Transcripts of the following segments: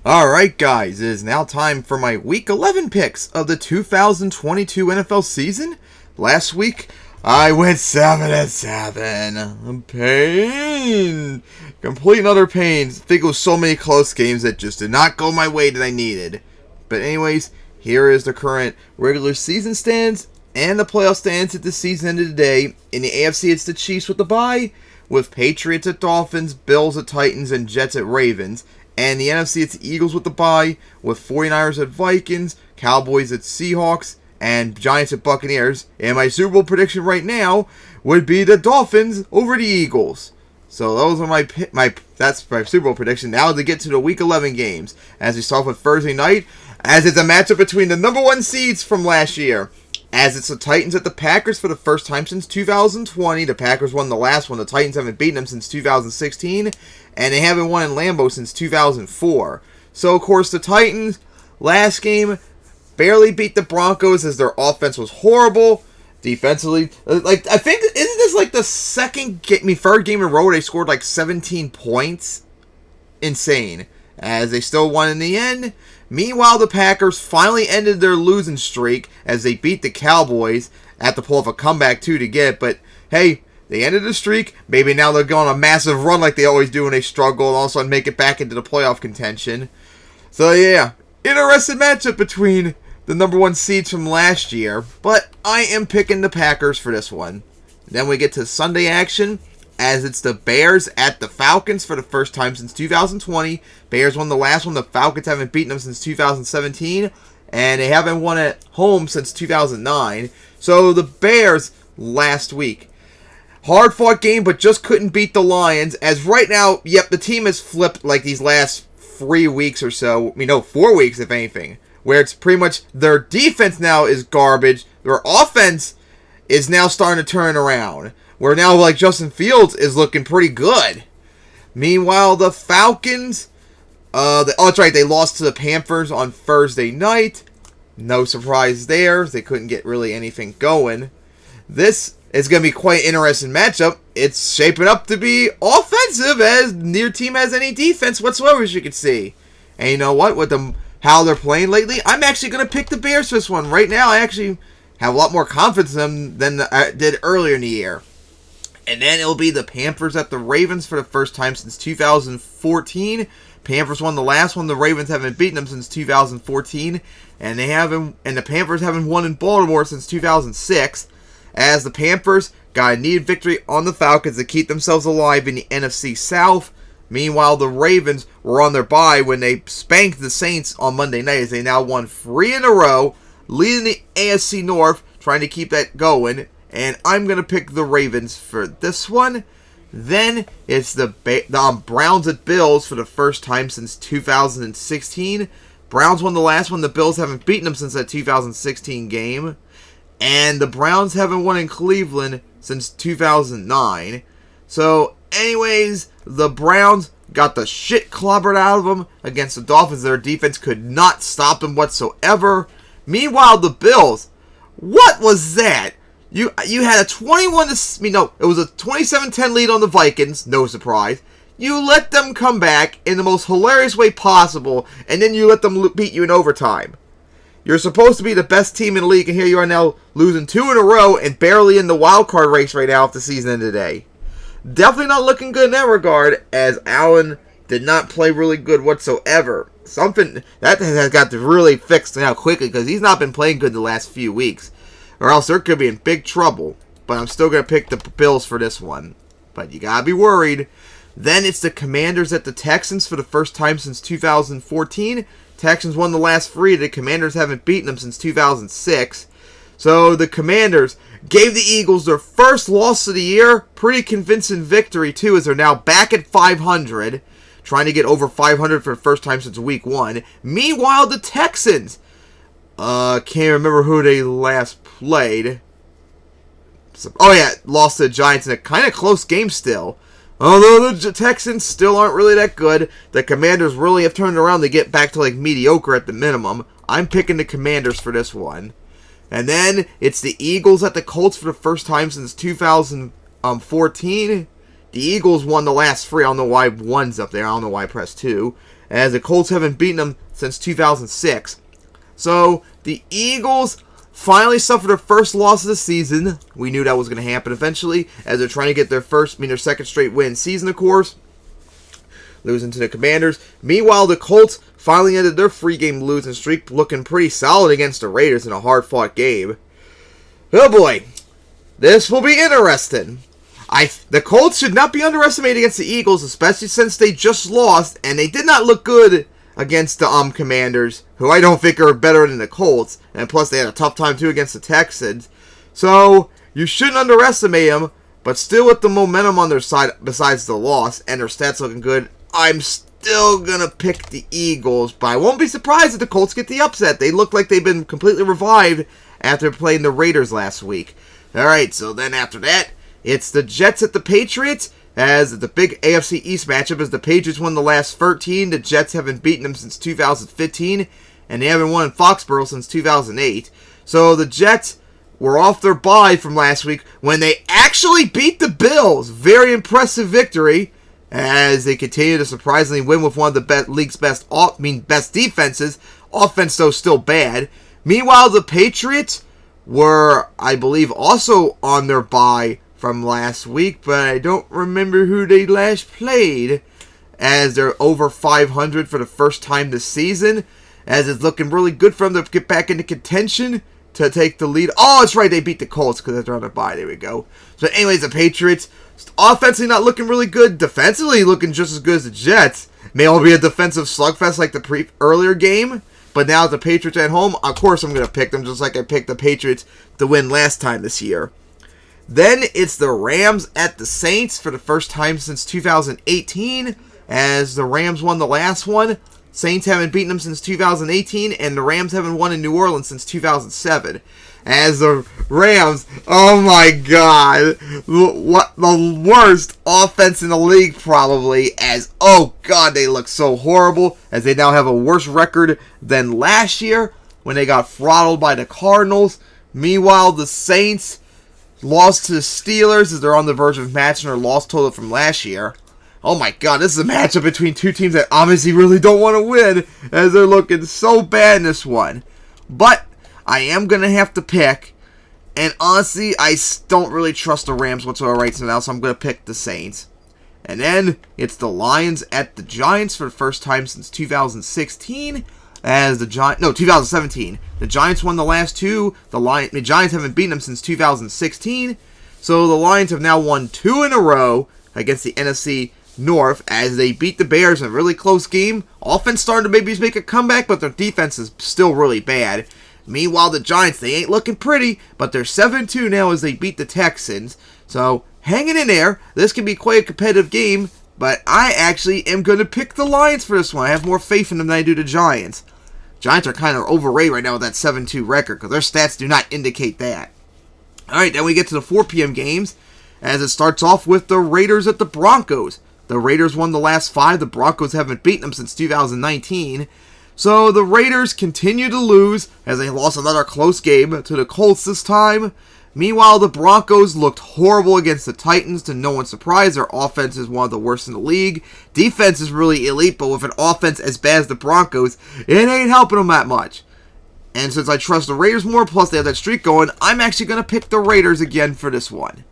Alright guys, it is now time for my Week 11 picks of the 2022 NFL season. Last week, I went 7-7. Pain. Complete and utter pain. I think it was so many close games that just did not go my way that I needed. But anyways, here is the current regular season stands and the playoff stands at the season ended today. In the AFC, it's the Chiefs with the bye, with Patriots at Dolphins, Bills at Titans, and Jets at Ravens. And the NFC, it's the Eagles with the bye, with 49ers at Vikings, Cowboys at Seahawks, and Giants at Buccaneers. And my Super Bowl prediction right now would be the Dolphins over the Eagles. So those are that's my Super Bowl prediction. Now to get to the Week 11 games, as we start with Thursday night, as it's a matchup between the number one seeds from last year. As it's the Titans at the Packers for the first time since 2020. The Packers won the last one. The Titans haven't beaten them since 2016. And they haven't won in Lambeau since 2004. So, of course, the Titans, last game, barely beat the Broncos as their offense was horrible. Defensively, I think, isn't this like the third game in a row where they scored like 17 points? Insane. As they still won in the end. Meanwhile, the Packers finally ended their losing streak as they beat the Cowboys. At the pull of a comeback, too, to get. But, hey, they ended the streak. Maybe now they're going on a massive run like they always do when they struggle and all of a sudden make it back into the playoff contention. So, yeah, interesting matchup between the number one seeds from last year. But I am picking the Packers for this one. Then we get to Sunday action, as it's the Bears at the Falcons for the first time since 2020. Bears won the last one. The Falcons haven't beaten them since 2017. And they haven't won at home since 2009. So the Bears last week. Hard-fought game, but just couldn't beat the Lions. As right now, yep, the team has flipped like these last 3 weeks or so. 4 weeks if anything. Where it's pretty much their defense now is garbage. Their offense is now starting to turn around. Where now, like, Justin Fields is looking pretty good. Meanwhile, the Falcons, that's right, they lost to the Panthers on Thursday night. No surprise there. They couldn't get really anything going. This is going to be quite an interesting matchup. It's shaping up to be offensive, as neither team has any defense whatsoever, as you can see. And you know what? With how they're playing lately, I'm actually going to pick the Bears for this one. Right now, I actually have a lot more confidence in them than I did earlier in the year. And then it'll be the Panthers at the Ravens for the first time since 2014. Panthers won the last one. The Ravens haven't beaten them since 2014. And the Panthers haven't won in Baltimore since 2006. As the Panthers got a needed victory on the Falcons to keep themselves alive in the NFC South. Meanwhile, the Ravens were on their bye when they spanked the Saints on Monday night, as they now won 3 in a row, leading the AFC North, trying to keep that going. And I'm going to pick the Ravens for this one. Then it's the Browns at Bills for the first time since 2016. Browns won the last one. The Bills haven't beaten them since that 2016 game. And the Browns haven't won in Cleveland since 2009. So, anyways, the Browns got the shit clobbered out of them against the Dolphins. Their defense could not stop them whatsoever. Meanwhile, the Bills, what was that? You had a 27-10 lead on the Vikings, no surprise. You let them come back in the most hilarious way possible, and then you let them beat you in overtime. You're supposed to be the best team in the league, and here you are now losing 2 in a row and barely in the wild card race right now if the season ended today. Definitely not looking good in that regard, as Allen did not play really good whatsoever. Something that has got to really fix now quickly, because he's not been playing good the last few weeks. Or else they're going to be in big trouble. But I'm still going to pick the Bills for this one. But you got to be worried. Then it's the Commanders at the Texans for the first time since 2014. Texans won the last 3. The Commanders haven't beaten them since 2006. So the Commanders gave the Eagles their first loss of the year. Pretty convincing victory, too, as they're now back at 500. Trying to get over 500 for the first time since week 1. Meanwhile, the Texans, can't remember who they last played. Lost to the Giants in a kind of close game still. Although the Texans still aren't really that good, the Commanders really have turned around to get back to like mediocre at the minimum. I'm picking the Commanders for this one. And then it's the Eagles at the Colts for the first time since 2014. The Eagles won the last 3. I don't know why one's up there. I don't know why I pressed 2. as the Colts haven't beaten them since 2006. So the Eagles finally suffered their first loss of the season. We knew that was going to happen eventually, as they're trying to get their second straight win season, of course, losing to the Commanders. Meanwhile, the Colts finally ended their 3-game losing streak, looking pretty solid against the Raiders in a hard-fought game. Oh boy, this will be interesting. The Colts should not be underestimated against the Eagles, especially since they just lost, and they did not look good against the Commanders, who I don't think are better than the Colts, and plus they had a tough time too against the Texans. So, you shouldn't underestimate them, but still with the momentum on their side, besides the loss, and their stats looking good, I'm still gonna pick the Eagles, but I won't be surprised if the Colts get the upset. They look like they've been completely revived after playing the Raiders last week. Alright, so then after that, it's the Jets at the Patriots, as the big AFC East matchup as the Patriots won the last 13. The Jets haven't beaten them since 2015, and they haven't won in Foxborough since 2008. So the Jets were off their bye from last week when they actually beat the Bills. Very impressive victory, as they continue to surprisingly win with one of the league's best defenses. Offense, though, still bad. Meanwhile, the Patriots were, I believe, also on their bye from last week, but I don't remember who they last played, as they're over 500 for the first time this season, as it's looking really good for them to get back into contention to take the lead. Oh, that's right, they beat the Colts because they're on their bye. There we go. So anyways, the Patriots, offensively not looking really good, defensively looking just as good as the Jets. May all be a defensive slugfest like the earlier game, but now the Patriots at home, of course I'm going to pick them, just like I picked the Patriots to win last time this year. Then it's the Rams at the Saints for the first time since 2018, as the Rams won the last one. Saints haven't beaten them since 2018, and the Rams haven't won in New Orleans since 2007. As the Rams, oh my god, what the worst offense in the league probably, as, oh god, they look so horrible, as they now have a worse record than last year when they got throttled by the Cardinals. Meanwhile, the Saints lost to the Steelers as they're on the verge of matching their loss total from last year. Oh my god, this is a matchup between two teams that obviously really don't want to win, as they're looking so bad in this one. But I am going to have to pick, and honestly, I don't really trust the Rams whatsoever right now, so I'm going to pick the Saints. And then it's the Lions at the Giants for the first time since 2016. As the 2017. The Giants won the last two. The Giants haven't beaten them since 2016. So the Lions have now won 2 in a row against the NFC North, as they beat the Bears in a really close game. Offense starting to maybe make a comeback, but their defense is still really bad. Meanwhile, the Giants, they ain't looking pretty, but they're 7-2 now as they beat the Texans. So hanging in there. This can be quite a competitive game, but I actually am going to pick the Lions for this one. I have more faith in them than I do the Giants. Giants are kind of overrated right now with that 7-2 record, because their stats do not indicate that. Alright, then we get to the 4 p.m. games, as it starts off with the Raiders at the Broncos. The Raiders won the last 5. The Broncos haven't beaten them since 2019. So the Raiders continue to lose, as they lost another close game to the Colts this time. Meanwhile, the Broncos looked horrible against the Titans, to no one's surprise. Their offense is one of the worst in the league. Defense is really elite, but with an offense as bad as the Broncos, it ain't helping them that much. And since I trust the Raiders more, plus they have that streak going, I'm actually going to pick the Raiders again for this one.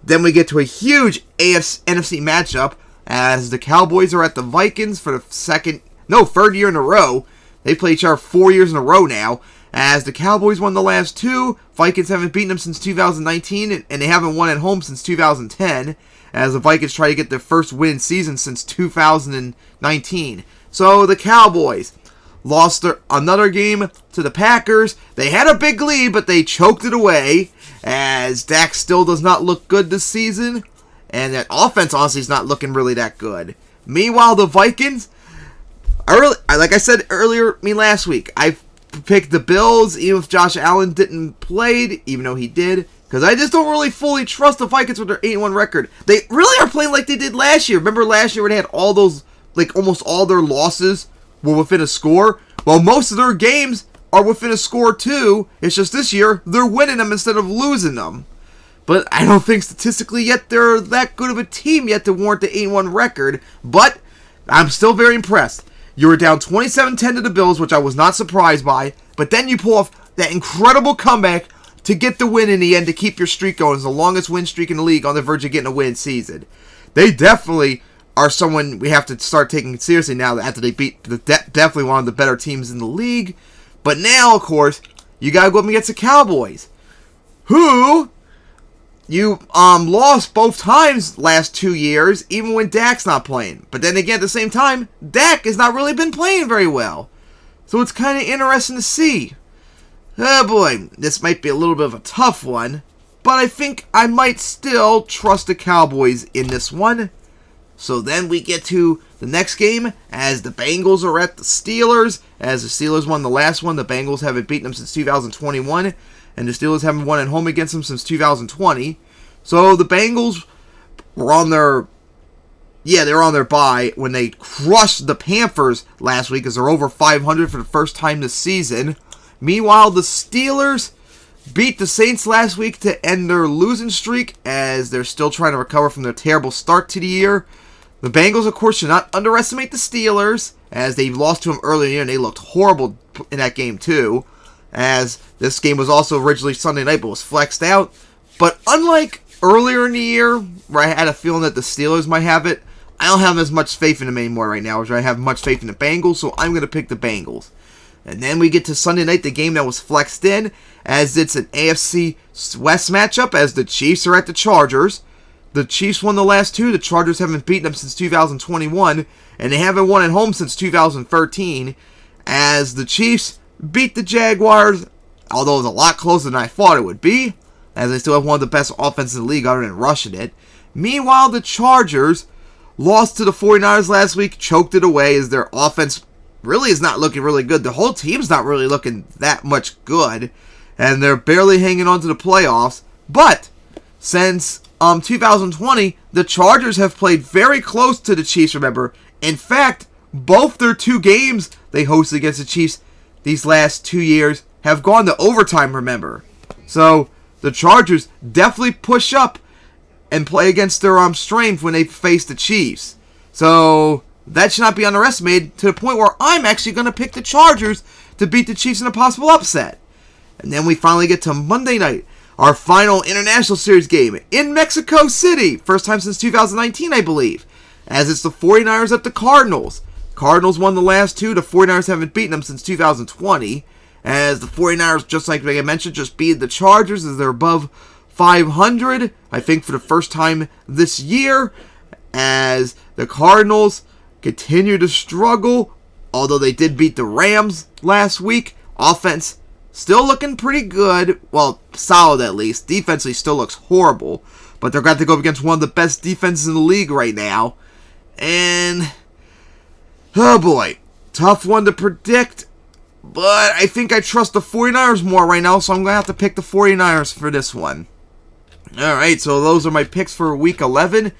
Then we get to a huge NFC matchup, as the Cowboys are at the Vikings for the third year in a row. They play each other 4 years in a row now, as the Cowboys won the last 2. Vikings haven't beaten them since 2019, and they haven't won at home since 2010, as the Vikings try to get their first win season since 2019. So the Cowboys lost another game to the Packers. They had a big lead, but they choked it away, as Dak still does not look good this season, and that offense honestly is not looking really that good. Meanwhile, the Vikings, like I said earlier, last week, I picked the Bills, even if Josh Allen didn't play, even though he did, because I just don't really fully trust the Vikings with their 8-1 record. They really are playing like they did last year. Remember last year when they had all those, like almost all their losses were within a score? Well, most of their games are within a score too. It's just this year, they're winning them instead of losing them. But I don't think statistically yet they're that good of a team yet to warrant the 8-1 record. But I'm still very impressed. You were down 27-10 to the Bills, which I was not surprised by. But then you pull off that incredible comeback to get the win in the end to keep your streak going. It's the longest win streak in the league, on the verge of getting a win season. They definitely are someone we have to start taking seriously now after they beat definitely one of the better teams in the league. But now, of course, you got to go up against the Cowboys, who you lost both times last 2 years, even when Dak's not playing. But then again, at the same time, Dak has not really been playing very well. So it's kind of interesting to see. Oh boy, this might be a little bit of a tough one, but I think I might still trust the Cowboys in this one. So then we get to the next game, as the Bengals are at the Steelers. As the Steelers won the last one, the Bengals haven't beaten them since 2021, and the Steelers haven't won at home against them since 2020. So the Bengals were on their they're on their bye when they crushed the Panthers last week, as they're over 500 for the first time this season. Meanwhile, the Steelers beat the Saints last week to end their losing streak, as they're still trying to recover from their terrible start to the year. The Bengals, of course, should not underestimate the Steelers, as they lost to them earlier in the year, and they looked horrible in that game too, as this game was also originally Sunday night, but was flexed out. But unlike earlier in the year, where I had a feeling that the Steelers might have it, I don't have as much faith in them anymore right now, as I have much faith in the Bengals, so I'm going to pick the Bengals. And then we get to Sunday night, the game that was flexed in, as it's an AFC West matchup, as the Chiefs are at the Chargers. The Chiefs won the last two. The Chargers haven't beaten them since 2021, and they haven't won at home since 2013, as the Chiefs beat the Jaguars, although it was a lot closer than I thought it would be, as they still have one of the best offenses in the league other than rushing it. Meanwhile, the Chargers lost to the 49ers last week, choked it away, as their offense really is not looking really good. The whole team's not really looking that much good, and they're barely hanging on to the playoffs. But since 2020, the Chargers have played very close to the Chiefs, remember. In fact, both their two games they hosted against the Chiefs these last 2 years have gone to overtime, remember. So the Chargers definitely push up and play against their strength when they face the Chiefs. So that should not be underestimated, to the point where I'm actually going to pick the Chargers to beat the Chiefs in a possible upset. And then we finally get to Monday night, our final International Series game in Mexico City. First time since 2019, I believe, as it's the 49ers at the Cardinals. Cardinals won the last two. The 49ers haven't beaten them since 2020, as the 49ers, just like I mentioned, just beat the Chargers, as they're above 500, I think, for the first time this year, as the Cardinals continue to struggle, although they did beat the Rams last week. Offense still looking pretty good, well, solid at least. Defensively still looks horrible, but they're going to go up against one of the best defenses in the league right now, and oh boy, tough one to predict. But I think I trust the 49ers more right now, so I'm going to have to pick the 49ers for this one. Alright, so those are my picks for Week 11.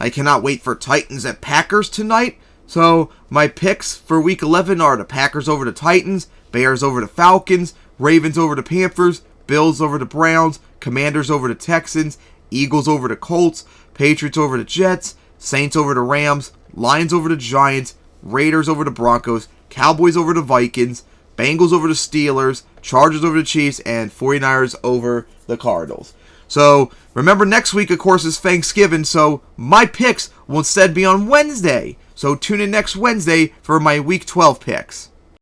I cannot wait for Titans at Packers tonight. So my picks for Week 11 are the Packers over the Titans, Bears over the Falcons, Ravens over the Panthers, Bills over the Browns, Commanders over the Texans, Eagles over the Colts, Patriots over the Jets, Saints over the Rams, Lions over the Giants, Raiders over the Broncos, Cowboys over the Vikings, Bengals over the Steelers, Chargers over the Chiefs, and 49ers over the Cardinals. So, remember, next week, of course, is Thanksgiving, so my picks will instead be on Wednesday. So, tune in next Wednesday for my Week 12 picks.